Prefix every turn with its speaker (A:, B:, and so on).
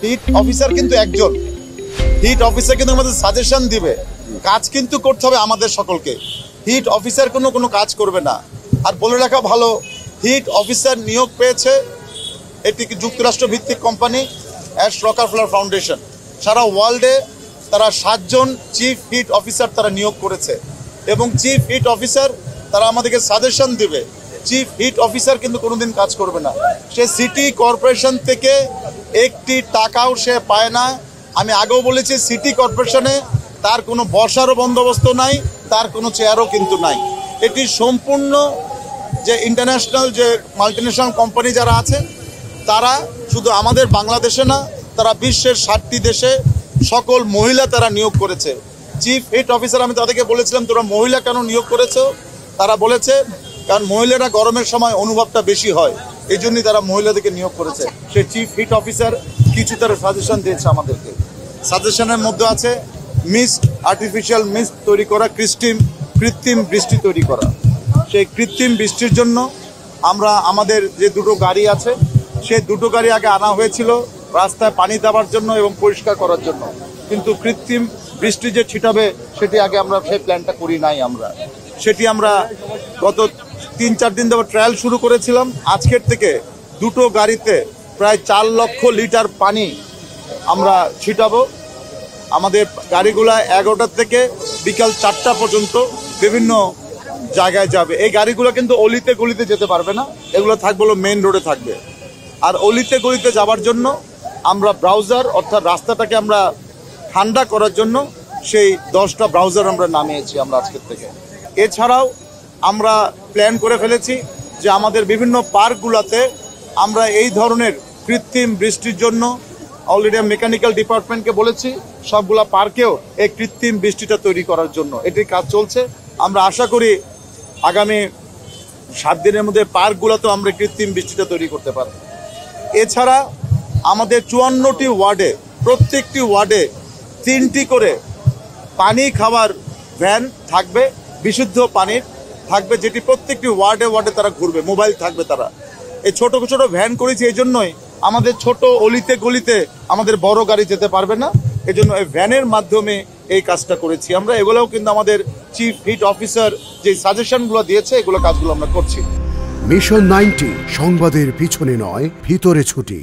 A: Hit officer কিন্তু একজন, hit officer কিন্তু আমাদের সাজেশন দিবে, কাজ কিন্তু করতে হবে আমাদের সকলকে। হিট অফিসার কোনো কাজ করবে না। আর বলে রাখা ভালো, হিট অফিসার নিয়োগ পেয়েছে এটি যুক্তরাষ্ট্র ভিত্তিক কোম্পানি অ্যাশ রকারফেলার ফাউন্ডেশন। সারা ওয়ার্ল্ডে তারা 7 জন চিফ হিট অফিসার তারা নিয়োগ করেছে এবং চিফ হিট অফিসার তারা আমাদেরকে সাজেশন দিবে। চিফ হিট অফিসার কিন্তু কোনোদিন কাজ করবে না, সে সিটি কর্পোরেশন থেকে একটি টাকাও সে পায় না। আমি আগেও বলেছি, সিটি কর্পোরেশনে তার কোনো বসারও বন্দোবস্ত নাই, তার কোনো চেয়ারও কিন্তু নাই। এটি সম্পূর্ণ যে ইন্টারন্যাশনাল যে মাল্টিনেশনাল কোম্পানি যারা আছে তারা শুধু আমাদের বাংলাদেশে না, তারা বিশ্বের 60টি দেশে সকল মহিলা তারা নিয়োগ করেছে। চিফ হিট অফিসার আমি তাদেরকে বলেছিলাম, তোমরা মহিলা কেন নিয়োগ করেছো? তারা বলেছে কারণ মহিলারা গরমের সময় অনুভবটা বেশি হয়, এই জন্যই তারা মহিলাদেরকে নিয়োগ করেছে। সে চিফ হিট অফিসার কিছু তারা সাজেশন দিয়েছে আমাদেরকে। সাজেশনের মধ্যে আছে মিস্ট, আর্টিফিশিয়াল মিস্ট তৈরি করা, কৃত্রিম বৃষ্টি তৈরি করা। সেই কৃত্রিম বৃষ্টির জন্য আমরা আমাদের যে 2টো গাড়ি আছে, সেই 2টো গাড়ি আগে আনা হয়েছিল রাস্তায় পানি দেওয়ার জন্য এবং পরিষ্কার করার জন্য, কিন্তু কৃত্রিম বৃষ্টি যে ছিটাবে সেটি আগে আমরা সেই প্ল্যানটা করি নাই। সেটি আমরা গত 3-4 দিন ধরে ট্রায়াল শুরু করেছিলাম। আজকের থেকে 2টো গাড়িতে প্রায় 4 লক্ষ লিটার পানি আমরা ছিটাবো। আমাদের গাড়িগুলা 11টা থেকে বিকাল 4টা পর্যন্ত বিভিন্ন জায়গায় যাবে। এই গাড়িগুলো কিন্তু অলিতে গলিতে যেতে পারবে না, এগুলো থাকবে হলো মেন রোডে থাকবে। আর অলিতে গলিতে যাওয়ার জন্য আমরা ব্রাউজার, অর্থাৎ রাস্তাটাকে আমরা ঠান্ডা করার জন্য সেই 10টা ব্রাউজার আমরা নামিয়েছি আমরা আজকের থেকে। এছাড়াও আমরা প্ল্যান করে ফেলেছি যে আমাদের বিভিন্ন পার্কগুলোতে আমরা এই ধরনের কৃত্রিম বৃষ্টির জন্য অলরেডি মেকানিক্যাল ডিপার্টমেন্টকে বলেছি সবগুলা পার্কেও এই কৃত্রিম বৃষ্টিটা তৈরি করার জন্য এটির কাজ চলছে। আমরা আশা করি আগামী 7 দিনের মধ্যে পার্কগুলোতেও আমরা কৃত্রিম বৃষ্টিটা তৈরি করতে পারব। এছাড়া আমাদের 54টি ওয়ার্ডে, প্রত্যেকটি ওয়ার্ডে 3টি করে পানি খাওয়ার ভ্যান থাকবে, বিশুদ্ধ পানির থাকবে, যেটি প্রত্যেকটি ওয়ার্ডে তারা ঘুরবে, মোবাইল থাকবে তারা। এই ছোট ছোট ভ্যান করেছি এই জন্যই, আমাদের ছোট অলিতে গলিতে আমাদের বড় গাড়ি যেতে পারবে না, এজন্য এই ভ্যানের মাধ্যমে এই কাজটা করেছি আমরা। এগুলোও কিন্তু আমাদের চিফ হিট অফিসার যে সাজেশনগুলো দিয়েছে, এগুলো কাজগুলো আমরা করছি।
B: মিশন 90 সংবাদের পিছনে নয়, ভিতরে ছুটি।